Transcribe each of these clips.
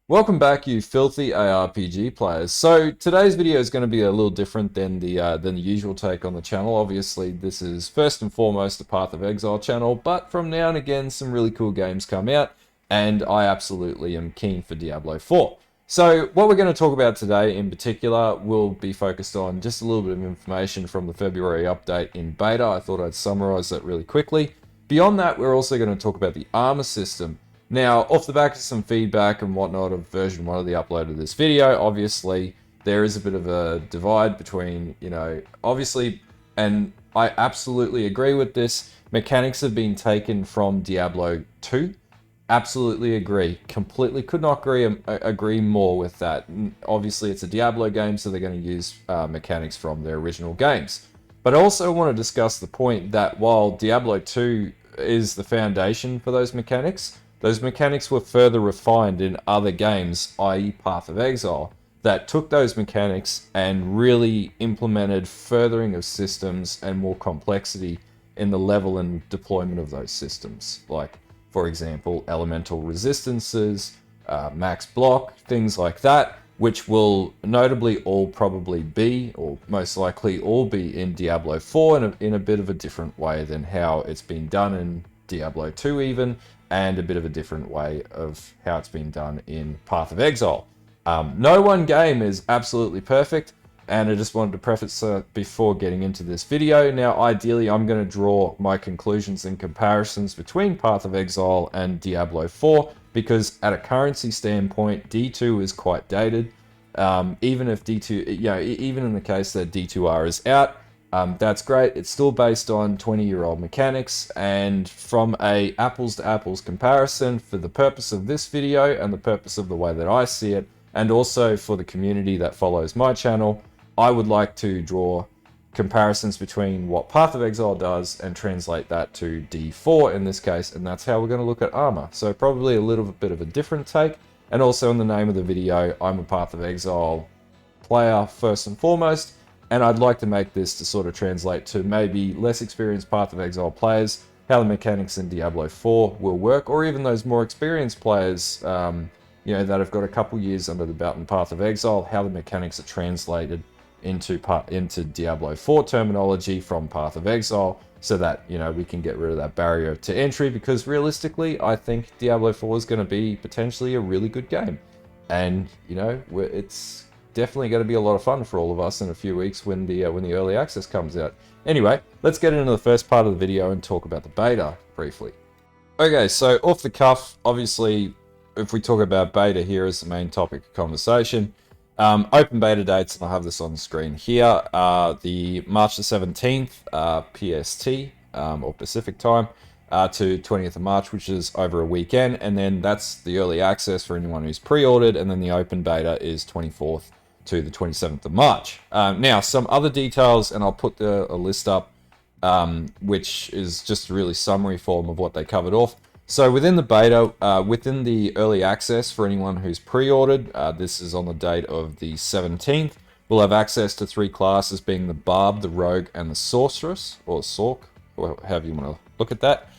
Welcome back, you filthy ARPG players. So today's video is going to be a little different than the usual take on the channel. Obviously, this is first and foremost a Path of Exile channel, but from now and again, some really cool games come out, and I absolutely am keen for Diablo 4. So what we're going to talk about today in particular will be focused on just a little bit of information from the February update in beta. I thought I'd summarize that really quickly. Beyond that, we're also going to talk about the armor system. Now, off the back of some feedback and whatnot of version 1 of the upload of this video, obviously, there is a bit of a divide between, obviously, and I absolutely agree with this, mechanics have been taken from Diablo 2. Absolutely agree. Completely could not agree more with that. Obviously, it's a Diablo game, so they're going to use mechanics from their original games. But I also want to discuss the point that while Diablo 2 is the foundation for those mechanics were further refined in other games, i.e. Path of Exile, that took those mechanics and really implemented furthering of systems and more complexity in the level and deployment of those systems. Like, for example, elemental resistances, max block, things like that, which will notably all probably be, or most likely all be in Diablo 4 in a bit of a different way than how it's been done in Diablo 2 even, and a bit of a different way of how it's been done in Path of Exile. No one game is absolutely perfect, and I just wanted to preface before getting into this video. Now, ideally, I'm going to draw my conclusions and comparisons between Path of Exile and Diablo 4, because at a currency standpoint, D2 is quite dated. Even if D2, even in the case that D2R is out, that's great. It's still based on 20-year-old mechanics, and from a apples to apples comparison, for the purpose of this video and the purpose of the way that I see it, and also for the community that follows my channel, I would like to draw comparisons between what Path of Exile does and translate that to D4 in this case, and that's how we're going to look at armor. So probably a little bit of a different take, and also in the name of the video, I'm a Path of Exile player first and foremost, and I'd like to make this to sort of translate to maybe less experienced Path of Exile players, how the mechanics in Diablo 4 will work, or even those more experienced players, that have got a couple years under the belt in Path of Exile, how the mechanics are translated into Diablo 4 terminology from Path of Exile, so that, we can get rid of that barrier to entry, because realistically, I think Diablo 4 is going to be potentially a really good game. And, it's definitely going to be a lot of fun for all of us in a few weeks when the early access comes out. Anyway, let's get into the first part of the video and talk about the beta briefly. Okay, so off the cuff, obviously, if we talk about beta here as the main topic of conversation, open beta dates, and I have this on the screen here, the March the 17th, PST, or Pacific time, to 20th of March, which is over a weekend, and then that's the early access for anyone who's pre-ordered, and then the open beta is 24th to the 27th of March. Now, some other details, and I'll put a list up, which is just a really summary form of what they covered off. So within the beta, within the early access for anyone who's pre-ordered, this is on the date of the 17th, we'll have access to 3 classes, being the Barb, the Rogue, and the Sorceress, or Sorc, or however you want to look at that.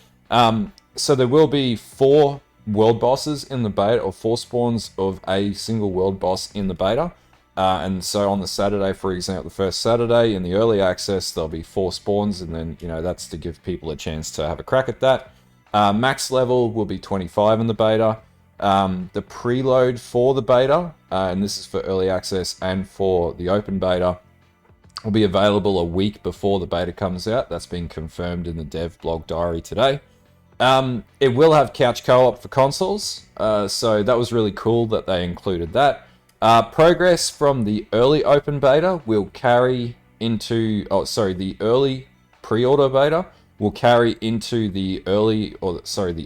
So there will be 4 world bosses in the beta, or 4 spawns of a single world boss in the beta. And so on the Saturday, for example, the first Saturday in the early access, there'll be 4 spawns, and then, that's to give people a chance to have a crack at that. Max level will be 25 in the beta. The preload for the beta, and this is for early access and for the open beta, will be available a week before the beta comes out. That's been confirmed in the dev blog diary today. It will have couch co-op for consoles, so that was really cool that they included that. Progress from the early open beta will carry into, the early pre-order beta will carry into the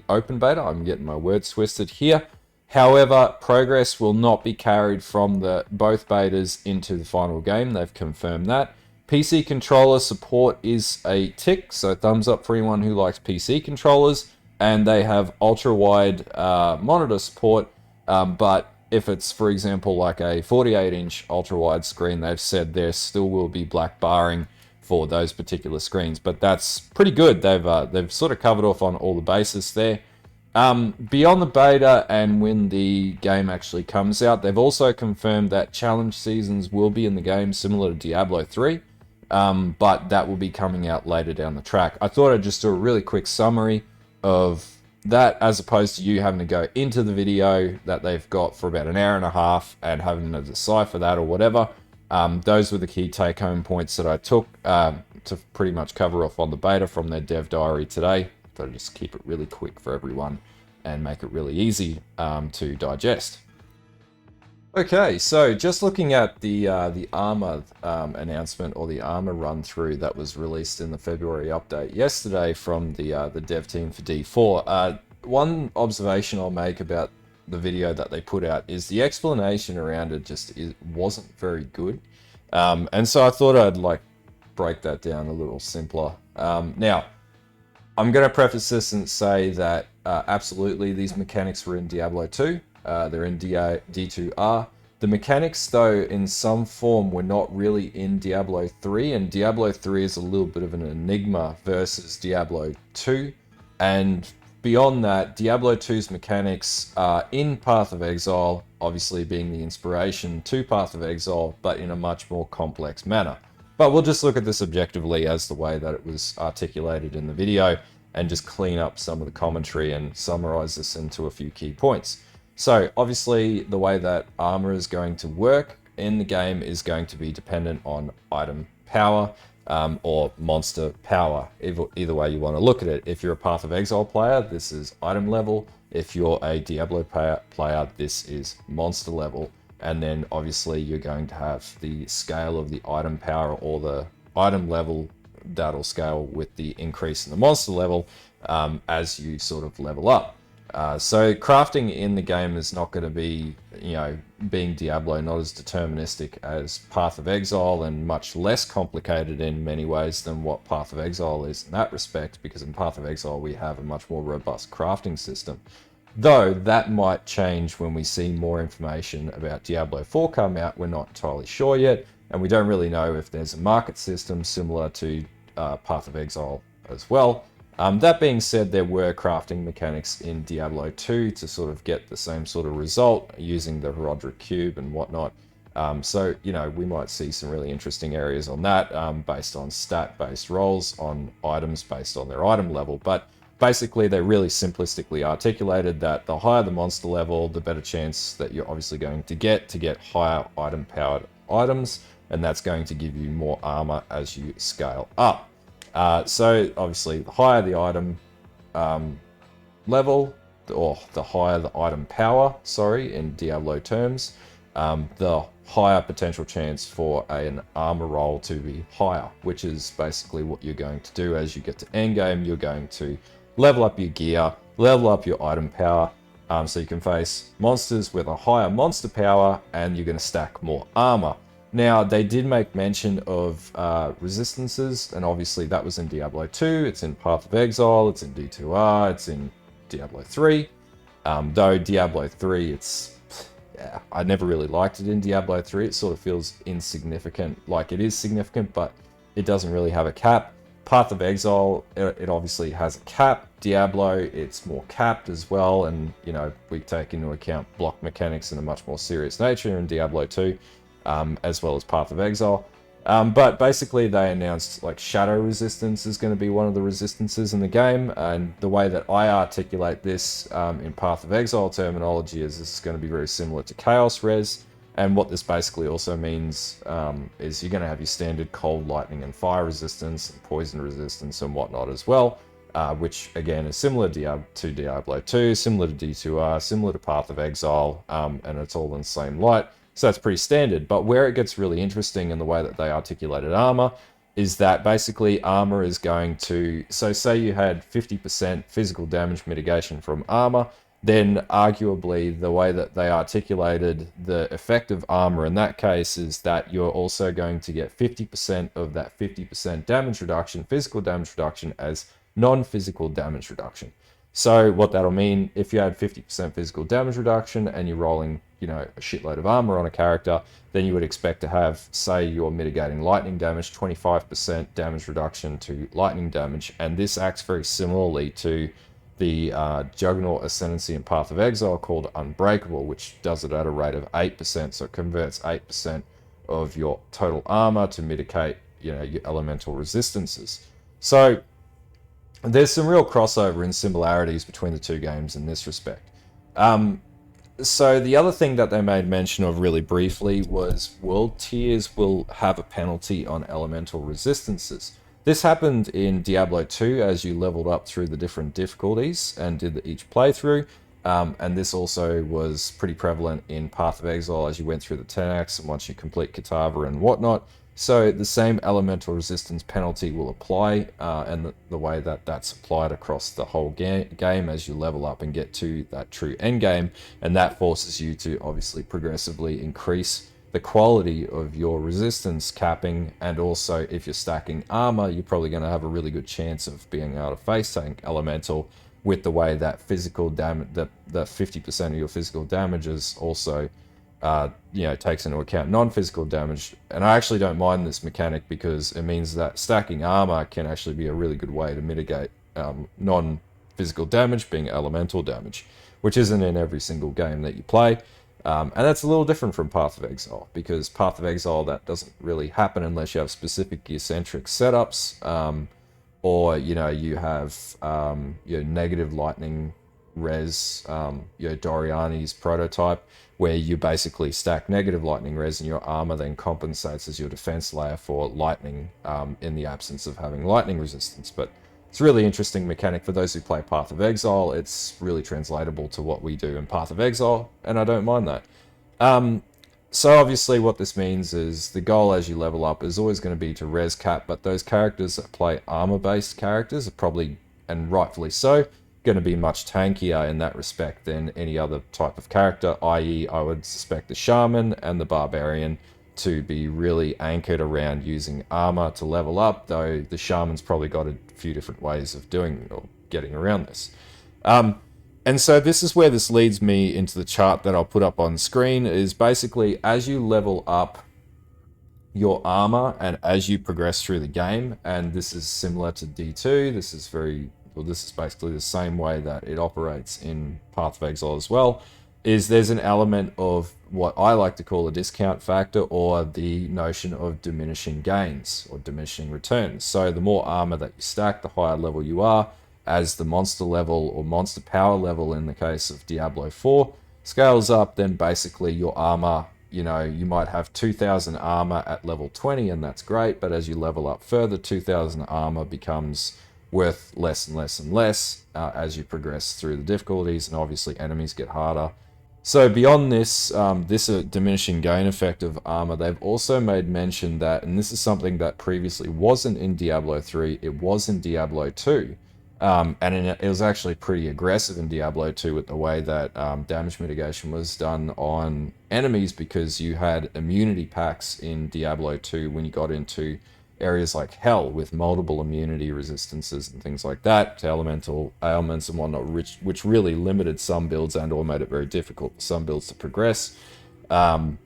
open beta. I'm getting my words twisted here. However, progress will not be carried from both betas into the final game. They've confirmed that. PC controller support is a tick, so thumbs up for anyone who likes PC controllers, and they have ultra-wide monitor support, but if it's, for example, like a 48-inch ultra-wide screen, they've said there still will be black barring for those particular screens, but that's pretty good. They've sort of covered off on all the bases there. Beyond the beta and when the game actually comes out, they've also confirmed that challenge seasons will be in the game, similar to Diablo 3, but that will be coming out later down the track. I thought I'd just do a really quick summary of that, as opposed to you having to go into the video that they've got for about an hour and a half and having to decipher that or whatever. Those were the key take-home points that I took to pretty much cover off on the beta from their dev diary today. So just keep it really quick for everyone and make it really easy to digest. Okay, so just looking at the Armour announcement, or the Armour run through that was released in the February update yesterday from the dev team for D4. One observation I'll make about the video that they put out is the explanation around it wasn't very good, and so I thought I'd like break that down a little simpler. Now, I'm going to preface this and say that absolutely these mechanics were in Diablo 2. They're in D2R. The mechanics, though, in some form were not really in Diablo 3, and Diablo 3 is a little bit of an enigma versus Diablo 2. And beyond that, Diablo 2's mechanics are in Path of Exile, obviously being the inspiration to Path of Exile, but in a much more complex manner. But we'll just look at this objectively as the way that it was articulated in the video and just clean up some of the commentary and summarize this into a few key points. So obviously the way that Armour is going to work in the game is going to be dependent on item power or monster power, either way you want to look at it. If you're a Path of Exile player, this is item level. If you're a Diablo player, this is monster level. And then obviously you're going to have the scale of the item power or the item level that'll scale with the increase in the monster level as you sort of level up. So crafting in the game is not going to be, being Diablo, not as deterministic as Path of Exile, and much less complicated in many ways than what Path of Exile is in that respect, because in Path of Exile we have a much more robust crafting system. Though that might change when we see more information about Diablo 4 come out. We're not entirely sure yet, and we don't really know if there's a market system similar to Path of Exile as well. That being said, there were crafting mechanics in Diablo 2 to sort of get the same sort of result using the Herodric Cube and whatnot. So, we might see some really interesting areas on that based on stat-based rolls, on items based on their item level. But basically, they really simplistically articulated that the higher the monster level, the better chance that you're obviously going to get higher item-powered items, and that's going to give you more armor as you scale up. So obviously, the higher the item level, or the higher the item power, in Diablo terms, the higher potential chance for an armor roll to be higher, which is basically what you're going to do as you get to endgame. You're going to level up your gear, level up your item power, so you can face monsters with a higher monster power, and you're going to stack more armor. Now, they did make mention of resistances, and obviously that was in Diablo 2, it's in Path of Exile, it's in D2R, it's in Diablo 3. Though Diablo 3, I never really liked it in Diablo 3. It sort of feels insignificant. Like, it is significant, but it doesn't really have a cap. Path of Exile, it obviously has a cap. Diablo, it's more capped as well, and we take into account block mechanics in a much more serious nature in Diablo 2, as well as Path of Exile. But basically they announced like shadow resistance is going to be one of the resistances in the game, and the way that I articulate this in Path of Exile terminology is this is going to be very similar to Chaos Res. And what this basically also means is you're going to have your standard cold, lightning, and fire resistance, and poison resistance, and whatnot as well, which again is similar to Diablo 2, similar to D2R, similar to Path of Exile, and it's all in the same light. So that's pretty standard. But where it gets really interesting in the way that they articulated armor is that basically armor is going to, so say you had 50% physical damage mitigation from armor, then arguably the way that they articulated the effect of armor in that case is that you're also going to get 50% of that 50% damage reduction, physical damage reduction, as non-physical damage reduction. So what that'll mean, if you had 50% physical damage reduction and you're rolling, a shitload of armor on a character, then you would expect to have, say you're mitigating lightning damage, 25% damage reduction to lightning damage. And this acts very similarly to the Juggernaut Ascendancy and Path of Exile called Unbreakable, which does it at a rate of 8%, so it converts 8% of your total armor to mitigate, you know, your elemental resistances. So there's some real crossover and similarities between the two games in this respect. So the other thing that they made mention of really briefly was world tiers will have a penalty on elemental resistances. This happened in Diablo 2 as you leveled up through the different difficulties and did each playthrough. And this also was pretty prevalent in Path of Exile as you went through the 10x and once you complete Kitava and whatnot. So the same elemental resistance penalty will apply, and the way that that's applied across the whole game as you level up and get to that true end game, and that forces you to obviously progressively increase the quality of your resistance capping, and also if you're stacking armor, you're probably going to have a really good chance of being able to face tank elemental with the way that physical damage, the 50% of your physical damage is also you know, takes into account non-physical damage. And I actually don't mind this mechanic because it means that stacking armor can actually be a really good way to mitigate non-physical damage being elemental damage, which isn't in every single game that you play. And that's a little different from Path of Exile, because Path of Exile, that doesn't really happen unless you have specific gear-centric setups, or, you know, you have your negative lightning res, your Doriani's prototype, where you basically stack negative lightning res and your armor then compensates as your defense layer for lightning in the absence of having lightning resistance. But it's a really interesting mechanic for those who play Path of Exile. It's really translatable to what we do in Path of Exile, and I don't mind that. So obviously what this means is the goal as you level up is always going to be to res cap, but those characters that play armor-based characters are probably, and rightfully so, going to be much tankier in that respect than any other type of character, i.e. I would suspect the Shaman and the Barbarian to be really anchored around using armor to level up, though the Shaman's probably got a few different ways of doing or getting around this. And so this is where this leads me into the chart that I'll put up on screen, is basically as you level up your armor and as you progress through the game, and this is similar to D2, this is basically the same way that it operates in Path of Exile as well, is there's an element of what I like to call a discount factor, or the notion of diminishing gains or diminishing returns. So the more armor that you stack, the higher level you are. As the monster level or monster power level in the case of Diablo 4 scales up, then basically your armor, you know, you might have 2,000 armor at level 20 and that's great, but as you level up further, 2,000 armor becomes worth less and less and less as you progress through the difficulties, and obviously enemies get harder. So beyond this, diminishing gain effect of armor, they've also made mention that, and this is something that previously wasn't in Diablo 3, it was in Diablo 2. It was actually pretty aggressive in Diablo 2 with the way that damage mitigation was done on enemies, because you had immunity packs in Diablo 2 when you got into areas like Hell with multiple immunity resistances and things like that to elemental ailments and whatnot, which really limited some builds and or made it very difficult for some builds to progress. But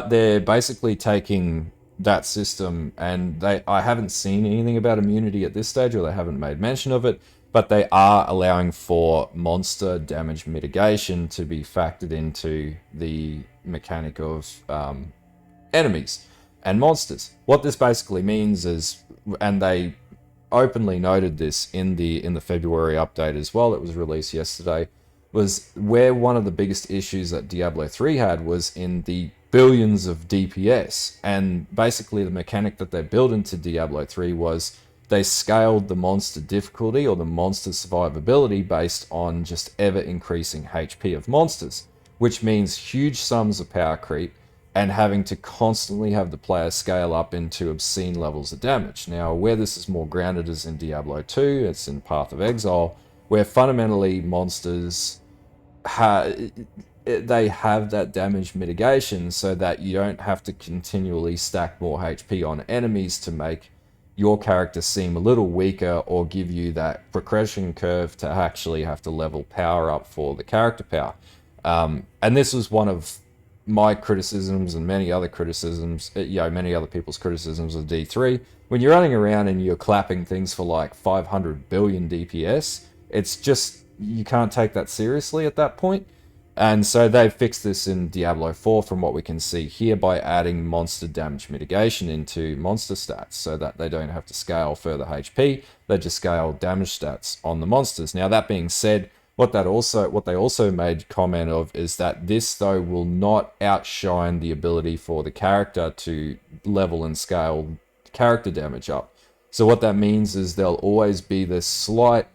they're basically taking that system, and I haven't seen anything about immunity at this stage, or they haven't made mention of it, but they are allowing for monster damage mitigation to be factored into the mechanic of enemies and monsters. What this basically means is, and they openly noted this in the February update as well that was released yesterday, was where one of the biggest issues that Diablo 3 had was in the billions of DPS, and basically the mechanic that they built into Diablo 3 was they scaled the monster difficulty or the monster survivability based on just ever increasing HP of monsters, which means huge sums of power creep and having to constantly have the player scale up into obscene levels of damage. Now, where this is more grounded is in Diablo 2, it's in Path of Exile, where fundamentally monsters they have that damage mitigation so that you don't have to continually stack more HP on enemies to make your character seem a little weaker or give you that progression curve to actually have to level power up for the character power. And this was one of my criticisms and many other criticisms, many other people's criticisms of D3. When you're running around and you're clapping things for like 500 billion DPS, it's just, you can't take that seriously at that point. And so they fixed this in Diablo 4 from what we can see here by adding monster damage mitigation into monster stats so that they don't have to scale further HP, they just scale damage stats on the monsters. Now that being said, what they also made comment of is that this though will not outshine the ability for the character to level and scale character damage up. So what that means is there'll always be this slight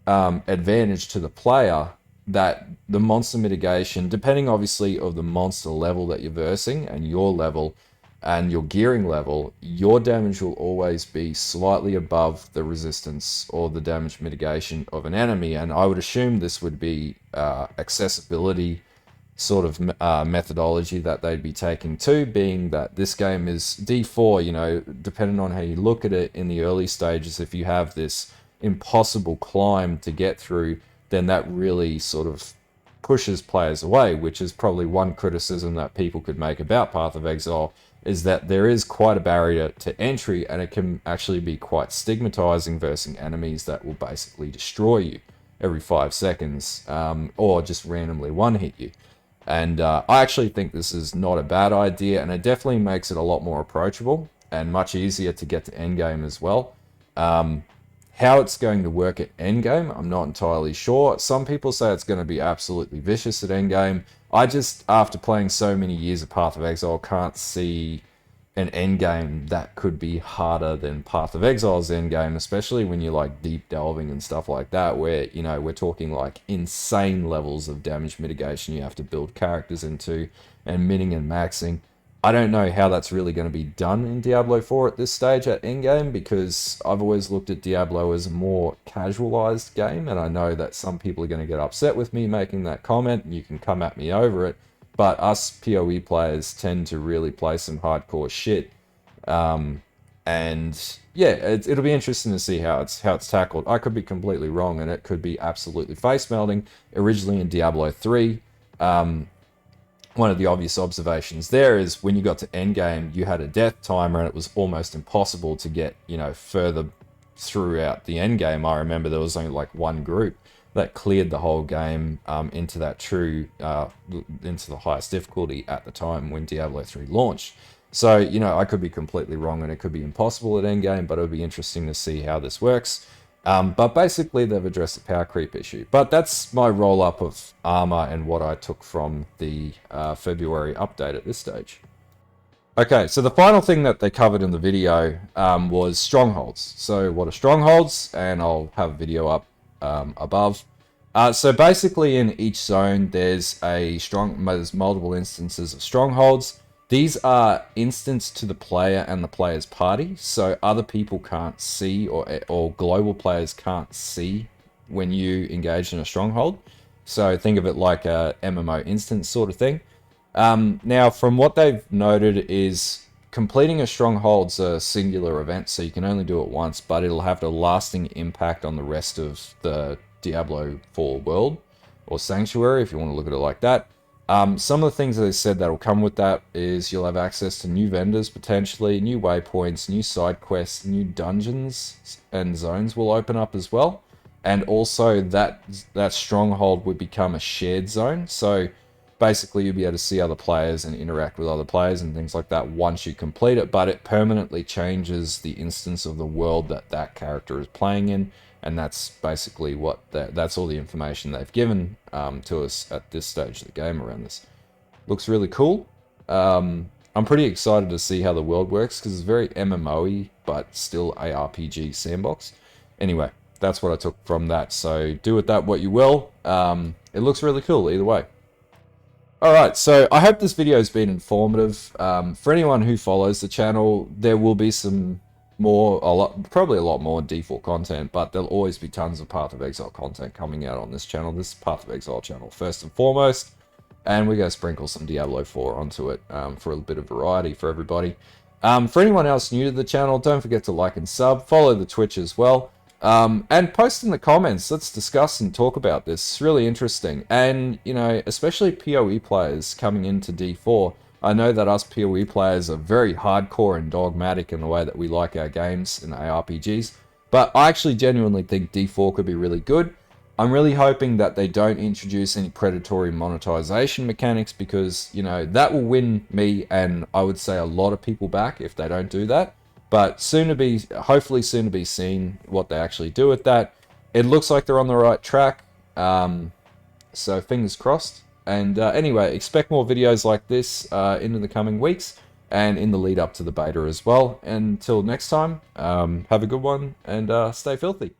advantage to the player that the monster mitigation, depending obviously of the monster level that you're versing and your level and your gearing level, your damage will always be slightly above the resistance or the damage mitigation of an enemy. And I would assume this would be accessibility sort of methodology that they'd be taking too, being that this game is D4, you know, depending on how you look at it in the early stages, if you have this impossible climb to get through, then that really sort of pushes players away, which is probably one criticism that people could make about Path of Exile, is that there is quite a barrier to entry and it can actually be quite stigmatizing versus enemies that will basically destroy you every 5 seconds or just randomly one-hit you. And I actually think this is not a bad idea, and it definitely makes it a lot more approachable and much easier to get to endgame as well. How it's going to work at endgame, I'm not entirely sure. Some people say it's going to be absolutely vicious at endgame. I just, after playing so many years of Path of Exile, can't see an endgame that could be harder than Path of Exile's endgame, especially when you're like deep delving and stuff like that, where, you know, we're talking like insane levels of damage mitigation you have to build characters into, and minning and maxing. I don't know how that's really going to be done in Diablo 4 at this stage at endgame, because I've always looked at Diablo as a more casualized game, and I know that some people are going to get upset with me making that comment, and you can come at me over it, but us PoE players tend to really play some hardcore shit. And yeah, it'll be interesting to see how it's tackled. I could be completely wrong, and it could be absolutely face melting. Originally in Diablo 3, one of the obvious observations there is when you got to endgame, you had a death timer and it was almost impossible to get, you know, further throughout the endgame. I remember there was only like one group that cleared the whole game into that into the highest difficulty at the time when Diablo 3 launched. So, you know, I could be completely wrong and it could be impossible at endgame, but it'll be interesting to see how this works. But basically, they've addressed the power creep issue. But that's my roll-up of Armour and what I took from the February update at this stage. Okay, so the final thing that they covered in the video was Strongholds. So what are Strongholds? And I'll have a video up above. So basically, in each zone, there's multiple instances of Strongholds. These are instanced to the player and the player's party, so other people can't see, or global players can't see when you engage in a stronghold. So think of it like a MMO instance sort of thing. Now, from what they've noted is completing a stronghold's a singular event, so you can only do it once, but it'll have a lasting impact on the rest of the Diablo 4 world, or Sanctuary, if you want to look at it like that. Some of the things that they said that will come with that is you'll have access to new vendors, potentially, new waypoints, new side quests, new dungeons and zones will open up as well. And also that stronghold would become a shared zone. So basically you'll be able to see other players and interact with other players and things like that once you complete it, but it permanently changes the instance of the world that character is playing in. And that's basically what that's all the information they've given to us at this stage of the game around this. Looks really cool. I'm pretty excited to see how the world works because it's very MMO-y, but still ARPG sandbox. Anyway, that's what I took from that. So do with that what you will. It looks really cool either way. Alright, so I hope this video has been informative. For anyone who follows the channel, there will be some probably a lot more D4 content, but there'll always be tons of Path of Exile content coming out on this channel. This is Path of Exile channel first and foremost, and we're going to sprinkle some Diablo 4 onto it for a bit of variety for everybody. For anyone else new to the channel, don't forget to like and sub, follow the Twitch as well, and post in the comments. Let's discuss and talk about this. It's really interesting, and you know, especially PoE players coming into D4. I know that us PoE players are very hardcore and dogmatic in the way that we like our games and ARPGs, but I actually genuinely think D4 could be really good. I'm really hoping that they don't introduce any predatory monetization mechanics, because, you know, that will win me and I would say a lot of people back if they don't do that. But hopefully soon to be seen what they actually do with that. It looks like they're on the right track. So fingers crossed. And anyway, expect more videos like this into the coming weeks and in the lead up to the beta as well. Until next time, have a good one and stay filthy.